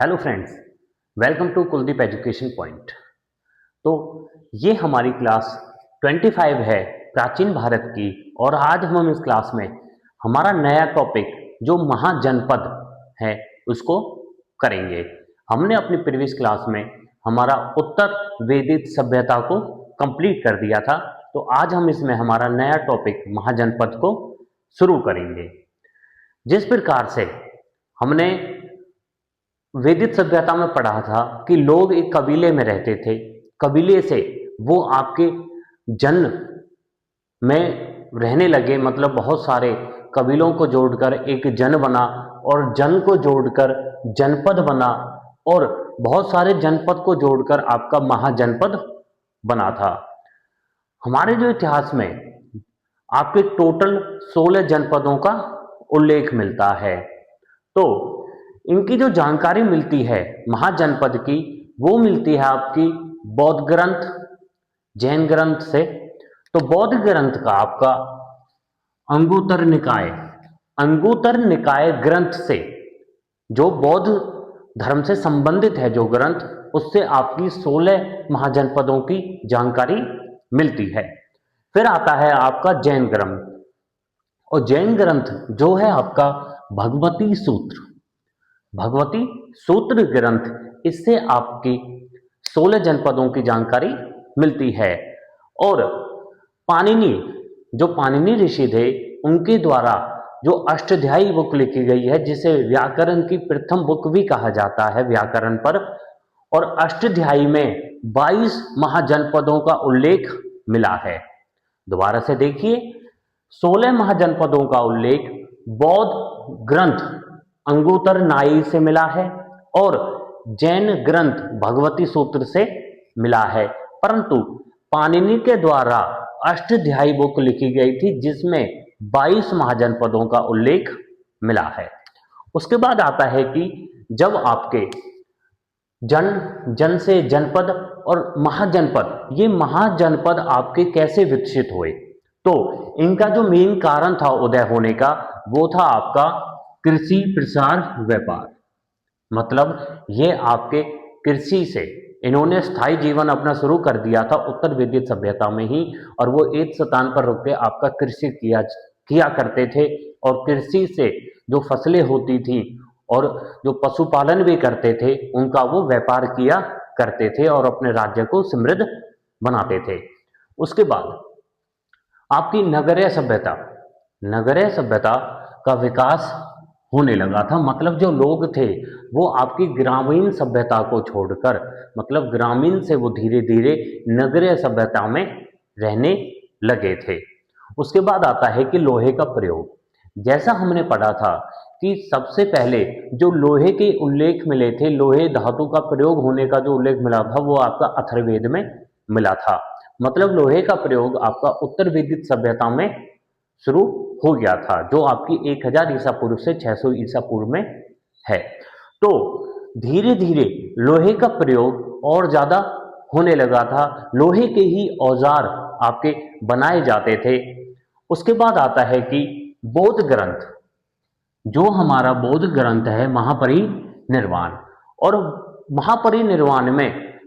Hello friends, welcome to Kuldeep education point. तो ये हमारी क्लास 25 है प्राचीन भारत की। और आज हम इस क्लास में हमारा नया टॉपिक जो महाजनपद है उसको करेंगे। हमने अपनी प्रीवियस क्लास में हमारा उत्तर वेदित सभ्यता को कंप्लीट कर दिया था। तो आज हम इसमें हमारा नया टॉपिक महाजनपद को शुरू करेंगे। जिस प्रकार से हमने वैदिक सभ्यता में पढ़ा था कि लोग एक कबीले में रहते थे, कबीले से वो आपके जन में रहने लगे, मतलब बहुत सारे कबीलों को जोड़कर एक जन बना और जन को जोड़कर जनपद बना और बहुत सारे जनपद को जोड़कर आपका महाजनपद बना था। हमारे जो इतिहास में आपके टोटल 16 जनपदों का उल्लेख मिलता है। तो इनकी जो जानकारी मिलती है महाजनपद की, वो मिलती है आपकी बौद्ध ग्रंथ, जैन ग्रंथ से। तो बौद्ध ग्रंथ का आपका अंगुत्तर निकाय ग्रंथ से, जो बौद्ध धर्म से संबंधित है जो ग्रंथ, उससे आपकी 16 महाजनपदों की जानकारी मिलती है। फिर आता है आपका जैन ग्रंथ, और जैन ग्रंथ जो है आपका भगवती सूत्र ग्रंथ, इससे आपकी 16 जनपदों की जानकारी मिलती है। और पाणिनि ऋषि थे, उनके द्वारा जो अष्टाध्यायी बुक लिखी गई है, जिसे व्याकरण की प्रथम बुक भी कहा जाता है व्याकरण पर। और अष्टाध्यायी में 22 महाजनपदों का उल्लेख मिला है। दोबारा से देखिए, 16 महाजनपदों का उल्लेख बौद्ध ग्रंथ अंगुत्तर नाई से मिला है और जैन ग्रंथ भगवती सूत्र से मिला है। परंतु पाणिनि के द्वारा अष्टाध्यायी बुक लिखी गई थी, जिसमें 22 महाजनपदों का उल्लेख मिला है। उसके बाद आता है कि जब आपके जन से जनपद और महाजनपद, ये महाजनपद आपके कैसे विकसित हुए, तो इनका जो मेन कारण था उदय होने का, वो था आपका कृषि प्रसार व्यापार। मतलब ये आपके कृषि से इन्होंने स्थायी जीवन अपना शुरू कर दिया था उत्तर वैदिक सभ्यता में ही। और वो एक स्थान पर रुक के आपका कृषि किया करते थे, और कृषि से जो फसलें होती थी और जो पशुपालन भी करते थे, उनका वो व्यापार किया करते थे और अपने राज्य को समृद्ध बनाते थे। उसके बाद आपकी नगरीय सभ्यता का विकास होने लगा था। मतलब जो लोग थे वो आपकी ग्रामीण सभ्यता को छोड़कर, मतलब ग्रामीण से वो धीरे धीरे नगरीय सभ्यता में रहने लगे थे। उसके बाद आता है कि लोहे का प्रयोग। जैसा हमने पढ़ा था कि सबसे पहले जो लोहे के उल्लेख मिले थे, लोहे धातु का प्रयोग होने का जो उल्लेख मिला था, वो आपका अथर्ववेद में मिला था। मतलब लोहे का प्रयोग आपका उत्तर वैदिक सभ्यता में शुरू हो गया था, जो आपकी 1000 ईसा पूर्व से 600 ईसा पूर्व में है। तो धीरे धीरे लोहे का प्रयोग और ज्यादा होने लगा था, लोहे के ही औजार आपके बनाए जाते थे। उसके बाद आता है कि बौद्ध ग्रंथ, जो हमारा बौद्ध ग्रंथ है महापरिनिर्वाण। और महापरिनिर्वाण में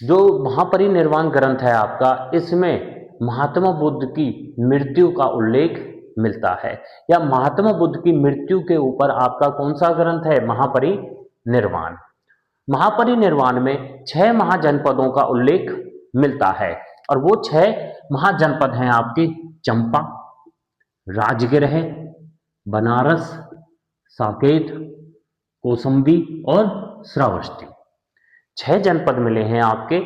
जो महापरिनिर्वाण ग्रंथ है आपका, इसमें महात्मा बुद्ध की मृत्यु का उल्लेख मिलता है। या महात्मा बुद्ध की मृत्यु के ऊपर आपका कौन सा ग्रंथ है? महापरिनिर्वाण। महापरिनिर्वाण में 6 महाजनपदों का उल्लेख मिलता है, और वो 6 महाजनपद हैं आपके चंपा, राजगृह, बनारस, साकेत, कौसंबी और श्रावस्ती। 6 जनपद मिले हैं आपके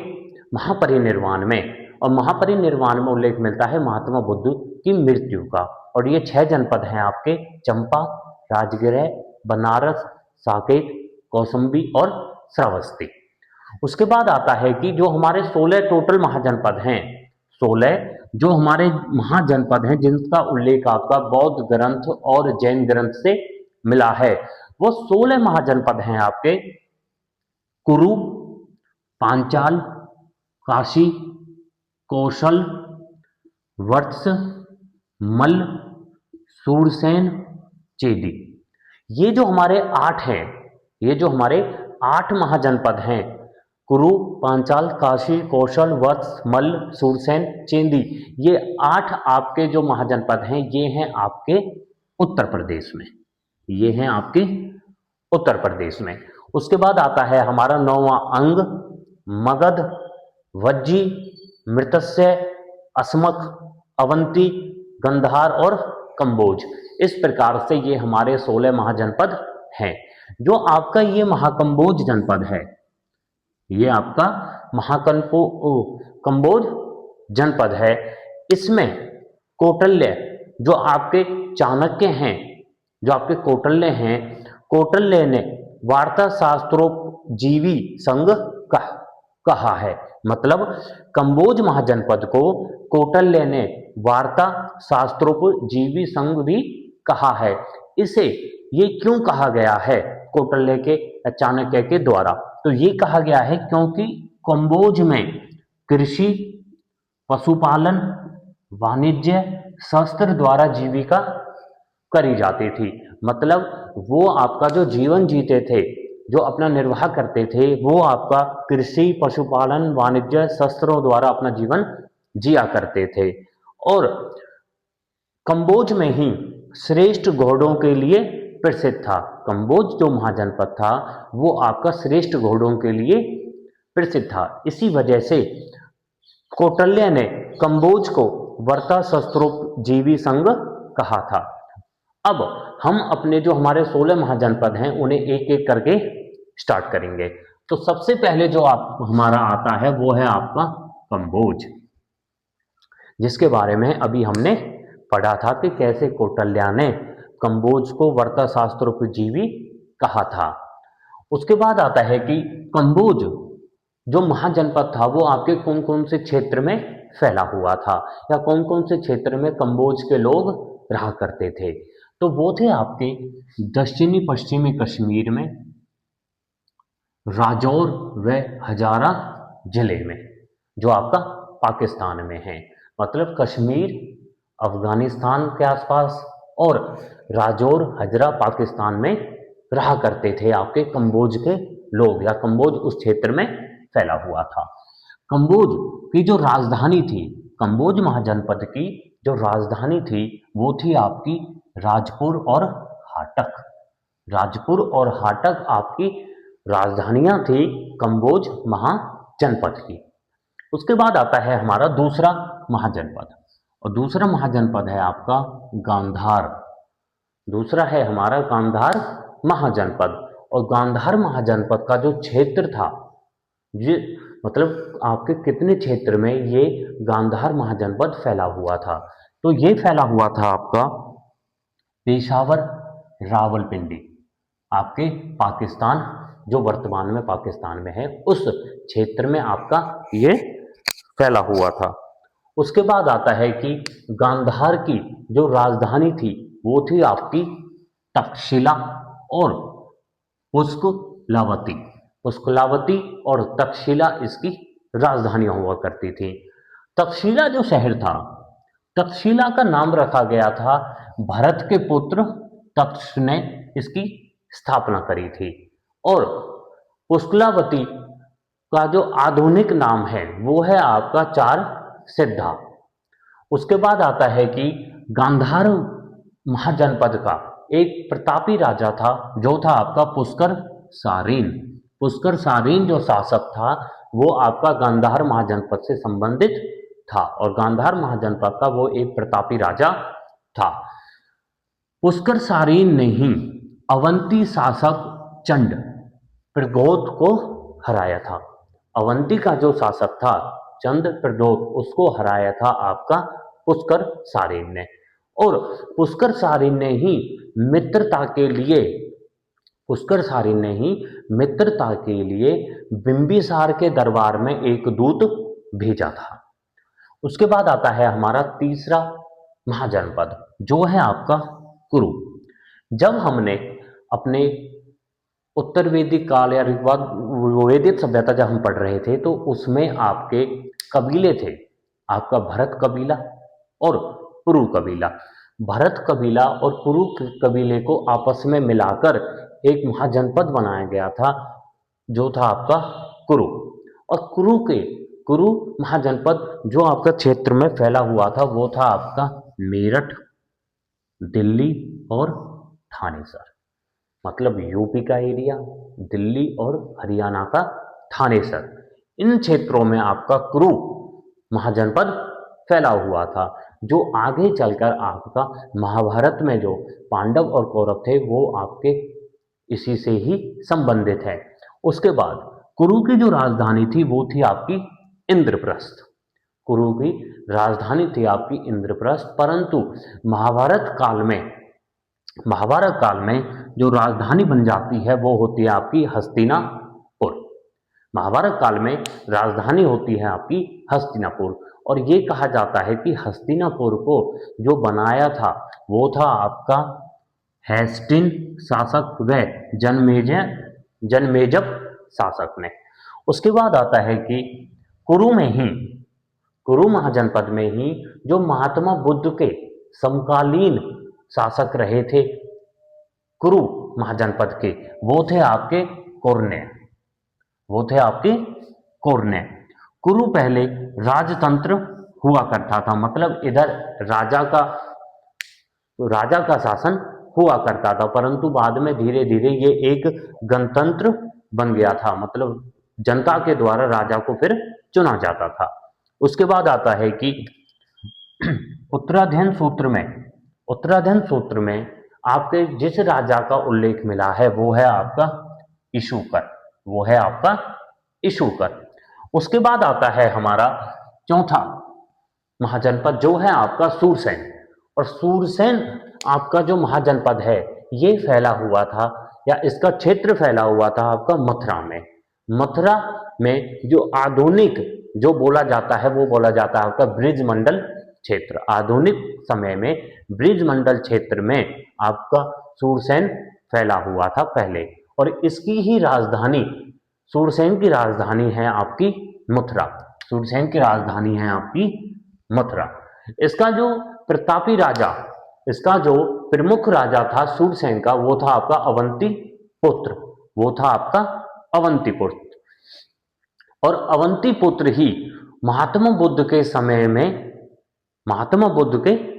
महापरिनिर्वाण में, और महापरिनिर्वाण में उल्लेख मिलता है महात्मा बुद्ध की मृत्यु का। और ये 6 जनपद हैं आपके चंपा, राजगृह, बनारस, साकेत, कौसंबी और श्रावस्ती। उसके बाद आता है कि जो हमारे 16 टोटल महाजनपद हैं, 16 जो हमारे महाजनपद हैं जिनका उल्लेख आपका बौद्ध ग्रंथ और जैन ग्रंथ से मिला है, वो 16 महाजनपद हैं आपके कुरु, पांचाल, काशी, कौशल, वत्स, मल्ल, सूरसेन, चेदी। ये जो हमारे 8 हैं, ये जो हमारे 8 महाजनपद हैं, कुरु, पांचाल, काशी, कौशल, वत्स, मल्ल, सूरसेन, चेंदी, ये 8 आपके जो महाजनपद हैं ये हैं आपके उत्तर प्रदेश में, ये हैं आपके उत्तर प्रदेश में। उसके बाद आता है हमारा 9वां अंग मगध, वज्जी, मृत्स्य, अस्मक, अवंती, गंधार और कंबोज। इस प्रकार से ये हमारे 16 महाजनपद हैं। जो आपका ये महाकंबोज जनपद है, ये आपका कंबोज जनपद है, इसमें कौटिल्य जो आपके चाणक्य हैं, जो आपके कौटिल्य हैं, कौटिल्य ने वार्ता शास्त्रोपजीवी संघ कहा है। मतलब कंबोज महाजनपद को कौटिल्य ने वार्ता शास्त्रोपजीवी संघ भी कहा है। इसे ये क्यों कहा गया है कौटिल्य के चाणक्य के द्वारा? तो ये कहा गया है क्योंकि कंबोज में कृषि, पशुपालन, वाणिज्य, शस्त्र द्वारा जीविका करी जाती थी। मतलब वो आपका जो जीवन जीते थे, जो अपना निर्वाह करते थे, वो आपका कृषि, पशुपालन, वाणिज्य, शस्त्रों द्वारा अपना जीवन जिया करते थे। और कंबोज में ही श्रेष्ठ घोड़ों के लिए प्रसिद्ध था। कंबोज जो महाजनपद था वो आपका श्रेष्ठ घोड़ों के लिए प्रसिद्ध था। इसी वजह से कौटिल्य ने कंबोज को वर्ता शस्त्रोपजीवी संघ कहा था। अब हम अपने जो हमारे 16 महाजनपद हैं उन्हें एक एक करके स्टार्ट करेंगे। तो सबसे पहले जो आप हमारा आता है वो है आपका कंबोज, जिसके बारे में अभी हमने पढ़ा था कि कैसे कौटिल्य ने कंबोज को वर्ता शास्त्रोपजीवी कहा था। उसके बाद आता है कि कंबोज जो महाजनपद था वो आपके कौन कौन से क्षेत्र में फैला हुआ था, या कौन कौन से क्षेत्र में कंबोज के लोग रहा करते थे। तो वो थे आपके दक्षिणी पश्चिमी कश्मीर में, राजौर व हजारा जिले में, जो आपका पाकिस्तान में है। मतलब कश्मीर अफगानिस्तान के आसपास और राजौर हजरा पाकिस्तान में रहा करते थे आपके कंबोज के लोग, या कंबोज उस क्षेत्र में फैला हुआ था। कंबोज की जो राजधानी थी, कंबोज महाजनपद की जो राजधानी थी वो थी आपकी राजपुर और हाटक। राजपुर और हाटक आपकी राजधानियां थी कंबोज महाजनपद की। उसके बाद आता है हमारा दूसरा महाजनपद, और दूसरा महाजनपद है आपका गांधार। दूसरा है हमारा गांधार महाजनपद। और गांधार महाजनपद का जो क्षेत्र था, ये मतलब आपके कितने क्षेत्र में ये गांधार महाजनपद फैला हुआ था? तो ये फैला हुआ था आपका पेशावर, रावलपिंडी, आपके पाकिस्तान, जो वर्तमान में पाकिस्तान में है, उस क्षेत्र में आपका ये फैला हुआ था। उसके बाद आता है कि गांधार की जो राजधानी थी वो थी आपकी तक्षशिला और पुष्कलावती। पुष्कलावती और तक्षशिला इसकी राजधानियां हुआ करती थी। तक्षशिला जो शहर था, तक्षशिला का नाम रखा गया था भरत के पुत्र तक्ष ने इसकी स्थापना करी थी। और पुष्कलावती का जो आधुनिक नाम है वो है आपका चार सिद्धा। उसके बाद आता है कि गांधार महाजनपद का एक प्रतापी राजा था, जो था आपका पुष्कर सारीन। पुष्कर सारीन जो शासक था वो आपका गांधार महाजनपद से संबंधित था, और गांधार महाजनपद का वो एक प्रतापी राजा था। पुष्कर सारीन ने ही अवंती शासक चंड प्रद्योत को हराया था। अवंती का जो शासक था चंद प्रद्योत, उसको हराया था आपका पुष्कर सारीन ने। और पुष्कर सारीन ने ही मित्रता के लिए, पुष्कर सारीन ने ही मित्रता के लिए बिंबिसार के दरबार में एक दूत भेजा था। उसके बाद आता है हमारा तीसरा महाजनपद, जो है आपका कुरु। जब हमने अपने उत्तर वैदिक काल या वैदिक सभ्यता जब हम पढ़ रहे थे तो उसमें आपके कबीले थे, आपका भरत कबीला और पुरु कबीला। भरत कबीला और पुरु कबीले को आपस में मिलाकर एक महाजनपद बनाया गया था, जो था आपका कुरु। और कुरु महाजनपद जो आपका क्षेत्र में फैला हुआ था वो था आपका मेरठ, दिल्ली और थानेसर। मतलब यूपी का एरिया, दिल्ली और हरियाणा का थानेसर, इन क्षेत्रों में आपका कुरु महाजनपद फैला हुआ था, जो आगे चलकर आपका महाभारत में जो पांडव और कौरव थे वो आपके इसी से ही संबंधित है। उसके बाद कुरु की जो राजधानी थी वो थी आपकी इंद्रप्रस्थ। कुरु की राजधानी थी आपकी इंद्रप्रस्थ, परंतु महाभारत काल में जो राजधानी बन जाती है वो होती है आपकी हस्तिनापुर। महाभारत काल में राजधानी होती है आपकी हस्तिनापुर, और ये कहा जाता है कि हस्तिनापुर को जो बनाया था वो था आपका हेस्टिन शासक व जनमेजय शासक ने। उसके बाद आता है कि कुरु महाजनपद में ही जो महात्मा बुद्ध के समकालीन शासक रहे थे कुरु महाजनपद के, वो थे आपके कौरण्य। कुरु पहले राजतंत्र हुआ करता था, मतलब इधर राजा का शासन हुआ करता था, परंतु बाद में धीरे धीरे ये एक गणतंत्र बन गया था, मतलब जनता के द्वारा राजा को फिर चुना जाता था। उसके बाद आता है कि उत्तराध्ययन सूत्र में आपके जिस राजा का उल्लेख मिला है वो है आपका इशूकर। उसके बाद आता है हमारा चौथा महाजनपद जो है आपका सूरसेन। और सूरसेन आपका जो महाजनपद है ये फैला हुआ था, या इसका क्षेत्र फैला हुआ था आपका मथुरा में जो आधुनिक जो बोला जाता है वो बोला जाता है आपका ब्रिजमंडल क्षेत्र। आधुनिक समय में ब्रिजमंडल क्षेत्र में आपका सूरसेन फैला हुआ था पहले, और इसकी ही राजधानी सूरसेन की राजधानी है आपकी मथुरा। इसका जो प्रमुख राजा था सूरसेन का वो था आपका अवंतीपुत्र। और अवंतीपुत्र ही महात्मा बुद्ध के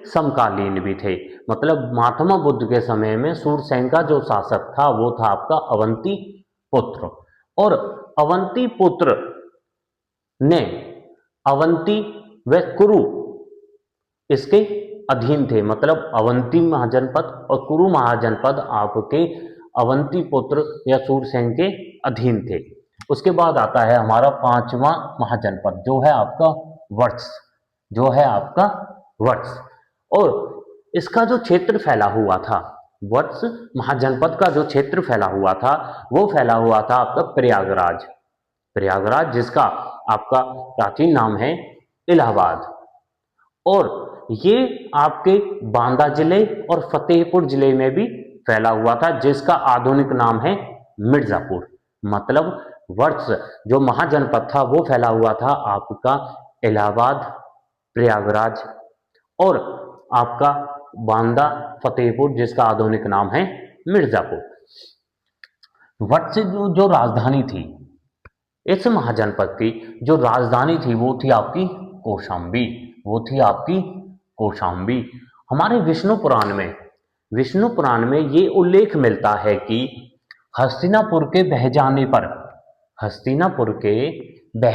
समकालीन भी थे। मतलब महात्मा बुद्ध के समय में सूरसेन का जो शासक था वो था आपका अवंतीपुत्र। और अवंतीपुत्र ने अवंती व कुरु इसके अधीन थे, मतलब अवंती महाजनपद और कुरु महाजनपद आपके अवंतीपुत्र या सूरसेन के अधीन थे। उसके बाद आता है हमारा पांचवा महाजनपद जो है आपका वत्स। और इसका जो क्षेत्र फैला हुआ था, वत्स महाजनपद का जो क्षेत्र फैला हुआ था वो फैला हुआ था आपका प्रयागराज, जिसका आपका प्राचीन नाम है इलाहाबाद। और ये आपके बांदा जिले और फतेहपुर जिले में भी फैला हुआ था, जिसका आधुनिक नाम है मिर्जापुर। मतलब वर्ष जो महाजनपद था वो फैला हुआ था आपका इलाहाबाद, प्रयागराज और आपका बांदा, फतेहपुर, जिसका आधुनिक नाम है मिर्जापुर। वत्स जो राजधानी थी, इस महाजनपद की जो राजधानी थी वो थी आपकी कौशाम्बी। हमारे विष्णु पुराण में ये उल्लेख मिलता है कि हस्तिनापुर के बह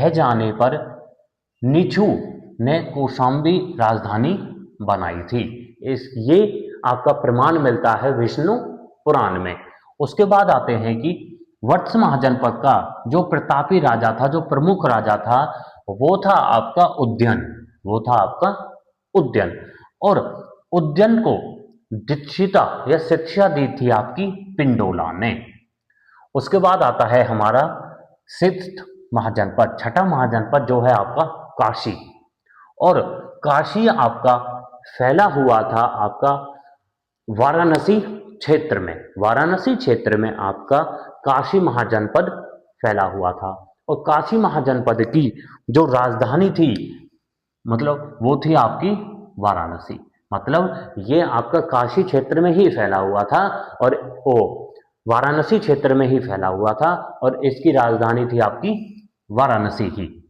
जाने पर निछु ने कौशाम्बी राजधानी बनाई थी। ये आपका प्रमाण मिलता है विष्णु पुराण में। उसके बाद आते हैं कि वत्स महाजनपद का जो प्रतापी राजा था, जो प्रमुख राजा था, वो था आपका उद्यन। और उद्यन को दीक्षिता या शिक्षा दी थी आपकी पिंडोला ने। उसके बाद आता है हमारा सिक्स्थ महाजनपद, छठा महाजनपद जो है आपका काशी। और काशी आपका फैला हुआ था आपका वाराणसी क्षेत्र में आपका काशी महाजनपद फैला हुआ था। और काशी महाजनपद की जो राजधानी थी मतलब वो थी आपकी वाराणसी। मतलब ये आपका काशी क्षेत्र में ही फैला हुआ था। और वो वाराणसी क्षेत्र में ही फैला हुआ था और इसकी राजधानी थी आपकी वाराणसी ही।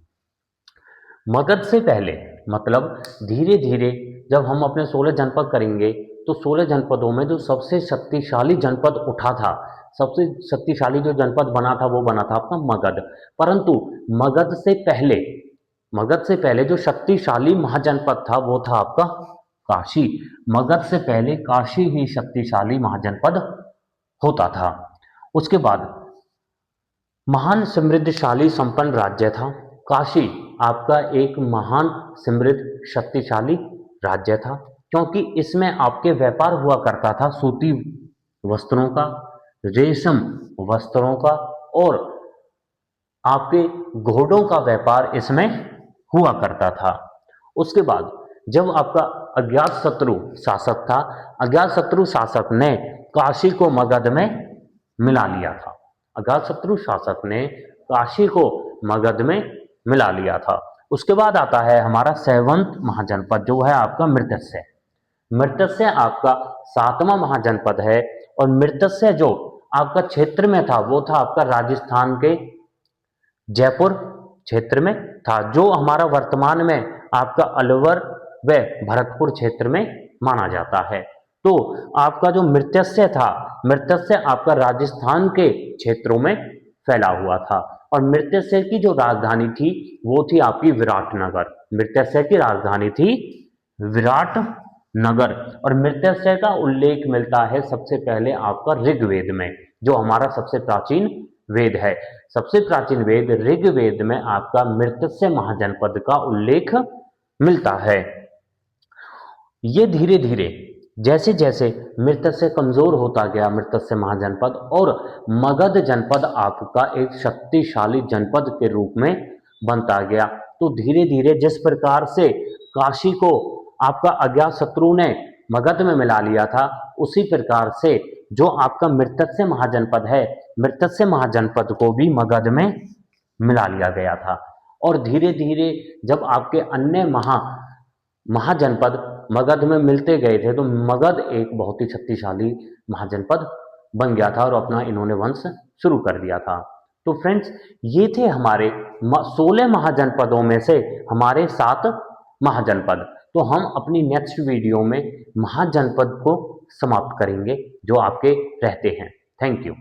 मगध से पहले मतलब धीरे धीरे जब हम अपने 16 जनपद करेंगे तो 16 जनपदों में जो सबसे शक्तिशाली जनपद उठा था, सबसे शक्तिशाली जो जनपद बना था वो बना था आपका मगध। परंतु मगध से पहले जो शक्तिशाली महाजनपद था वो था आपका काशी। मगध से पहले काशी ही शक्तिशाली महाजनपद होता था। उसके बाद महान समृद्धशाली संपन्न राज्य था काशी। आपका एक महान समृद्ध शक्तिशाली राज्य था क्योंकि इसमें आपके व्यापार हुआ करता था सूती वस्त्रों का, रेशम वस्त्रों का और आपके घोड़ों का व्यापार इसमें हुआ करता था। उसके बाद जब आपका अज्ञातशत्रु शासक था, अज्ञातशत्रु शासक ने काशी को मगध में मिला लिया था। अज्ञातशत्रु शासक ने काशी को मगध में मिला लिया था। उसके बाद आता है हमारा 7वां महाजनपद जो है आपका मृतस्य। मृतस्य आपका 7वां महाजनपद है और मृतस्य जो आपका क्षेत्र में था वो था आपका राजस्थान के जयपुर क्षेत्र में था, जो हमारा वर्तमान में आपका अलवर व भरतपुर क्षेत्र में माना जाता है। तो आपका जो मृतस्य था, मृतस्य आपका राजस्थान के क्षेत्रों में फैला हुआ था और मृतस्य की जो राजधानी थी वो थी आपकी विराटनगर। मृतस्य की राजधानी थी विराटनगर और मृतस्य का उल्लेख मिलता है सबसे पहले आपका ऋग्वेद में, जो हमारा सबसे प्राचीन वेद है। सबसे प्राचीन वेद ऋग्वेद में आपका मृतस्य महाजनपद का उल्लेख मिलता है। ये धीरे धीरे जैसे जैसे मृतस्य कमजोर होता गया मृतस्य महाजनपद और मगध जनपद आपका एक शक्तिशाली जनपद के रूप में बनता गया, तो धीरे धीरे जिस प्रकार से काशी को आपका अज्ञातशत्रु ने मगध में मिला लिया था, उसी प्रकार से जो आपका मृतस्य महाजनपद है, मृतस्य महाजनपद को भी मगध में मिला लिया गया था। और धीरे धीरे जब आपके अन्य महाजनपद मगध में मिलते गए थे तो मगध एक बहुत ही शक्तिशाली महाजनपद बन गया था और अपना इन्होंने वंश शुरू कर दिया था। तो फ्रेंड्स, ये थे हमारे 16 महाजनपदों में से हमारे 7 महाजनपद। तो हम अपनी नेक्स्ट वीडियो में महाजनपद को समाप्त करेंगे जो आपके रहते हैं। Thank you.